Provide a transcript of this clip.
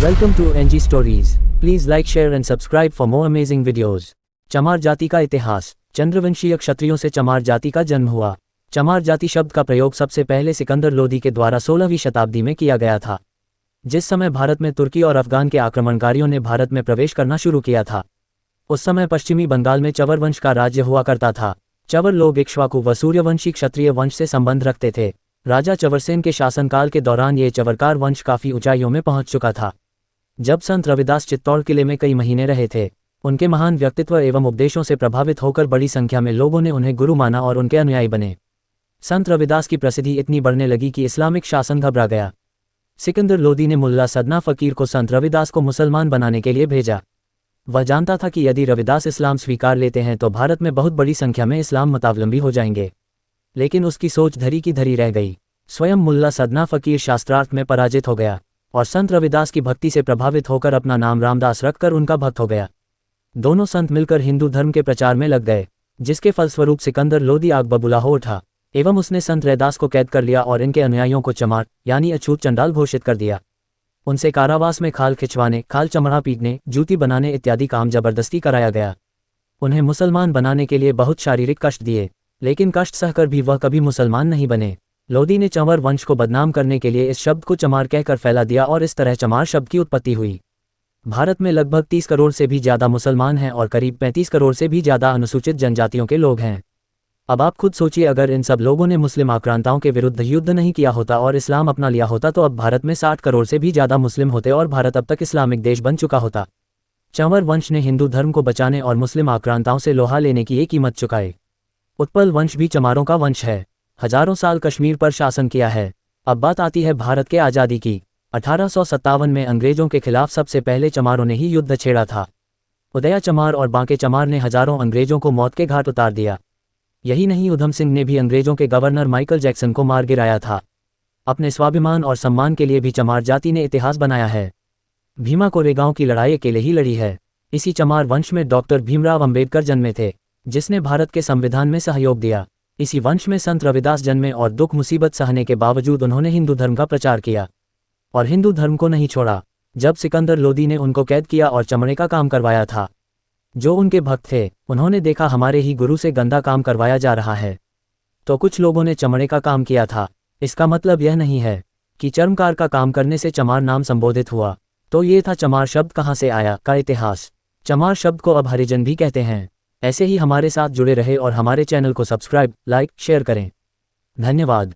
Welcome to NG Stories. Please like, share and subscribe for more amazing videos. चमार जाति का इतिहास। चंद्रवंशीय क्षत्रियों से चमार जाति का जन्म हुआ। चमार जाति शब्द का प्रयोग सबसे पहले सिकंदर लोदी के द्वारा 16वीं शताब्दी में किया गया था, जिस समय भारत में तुर्की और अफगान के आक्रमणकारियों ने भारत में प्रवेश करना शुरू किया था। उस समय पश्चिमी बंगाल में चवर वंश का राज्य हुआ करता था। चवर लोग इक्ष्वाकु व सूर्यवंशी क्षत्रिय वंश से संबंध रखते थे। राजा चवरसेन के शासनकाल के दौरान ये चवरकार वंश काफी ऊंचाइयों में पहुंच चुका था। जब संत रविदास चित्तौड़ किले में कई महीने रहे थे, उनके महान व्यक्तित्व एवं उपदेशों से प्रभावित होकर बड़ी संख्या में लोगों ने उन्हें गुरु माना और उनके अनुयायी बने। संत रविदास की प्रसिद्धि इतनी बढ़ने लगी कि इस्लामिक शासन घबरा गया। सिकंदर लोदी ने मुल्ला सदना फकीर को संत रविदास को मुसलमान बनाने के लिए भेजा। वह जानता था कि यदि रविदास इस्लाम स्वीकार लेते हैं तो भारत में बहुत बड़ी संख्या में इस्लाम मतावलंबी हो जाएंगे, लेकिन उसकी सोच धरी की धरी रह गई। स्वयं मुल्ला सदना फकीर शास्त्रार्थ में पराजित हो गया और संत रविदास की भक्ति से प्रभावित होकर अपना नाम रामदास रखकर उनका भक्त हो गया। दोनों संत मिलकर हिंदू धर्म के प्रचार में लग गए, जिसके फलस्वरूप सिकंदर लोदी आग बबूला हो उठा एवं उसने संत रैदास को कैद कर लिया और इनके अनुयायियों को चमार यानी अछूत चंडाल घोषित कर दिया। उनसे कारावास में खाल खिंचवाने, खाल चमड़ा पीटने, जूती बनाने इत्यादि काम जबरदस्ती कराया गया। उन्हें मुसलमान बनाने के लिए बहुत शारीरिक कष्ट दिए, लेकिन कष्ट सहकर भी वह कभी मुसलमान नहीं बने। लोदी ने चंवर वंश को बदनाम करने के लिए इस शब्द को चमार कहकर फैला दिया और इस तरह चमार शब्द की उत्पत्ति हुई। भारत में लगभग 30 करोड़ से भी ज़्यादा मुसलमान हैं और करीब 35 करोड़ से भी ज़्यादा अनुसूचित जनजातियों के लोग हैं। अब आप खुद सोचिए, अगर इन सब लोगों ने मुस्लिम आक्रांताओं के विरुद्ध युद्ध नहीं किया होता और इस्लाम अपना लिया होता तो अब भारत में 60 करोड़ से भी ज़्यादा मुस्लिम होते और भारत अब तक इस्लामिक देश बन चुका होता। चंवर वंश ने हिंदू धर्म को बचाने और मुस्लिम आक्रांताओं से लोहा लेने की एक कीमत चुकाई। उत्पल वंश भी चमारों का वंश है। हजारों साल कश्मीर पर शासन किया है। अब बात आती है भारत के आज़ादी की। 1857 में अंग्रेजों के खिलाफ सबसे पहले चमारों ने ही युद्ध छेड़ा था। उदया चमार और बांके चमार ने हजारों अंग्रेजों को मौत के घाट उतार दिया। यही नहीं, उधम सिंह ने भी अंग्रेजों के गवर्नर माइकल जैक्सन को मार गिराया था। अपने स्वाभिमान और सम्मान के लिए भी चमार जाति ने इतिहास बनाया है। भीमा कोरेगांव की लड़ाई अकेले ही लड़ी है। इसी चमार वंश में डॉक्टर भीमराव अंबेडकर जन्मे थे, जिसने भारत के संविधान में सहयोग दिया। इसी वंश में संत रविदास जन्मे और दुख मुसीबत सहने के बावजूद उन्होंने हिंदू धर्म का प्रचार किया और हिंदू धर्म को नहीं छोड़ा। जब सिकंदर लोदी ने उनको कैद किया और चमड़े का काम करवाया था, जो उनके भक्त थे, उन्होंने देखा हमारे ही गुरु से गंदा काम करवाया जा रहा है, तो कुछ लोगों ने चमड़े का काम किया था। इसका मतलब यह नहीं है कि चर्मकार का काम करने से चमार नाम संबोधित हुआ। तो ये था चमार शब्द कहाँ से आया का इतिहास। चमार शब्द को अब हरिजन भी कहते हैं। ऐसे ही हमारे साथ जुड़े रहे और हमारे चैनल को सब्सक्राइब, लाइक, शेयर करें। धन्यवाद।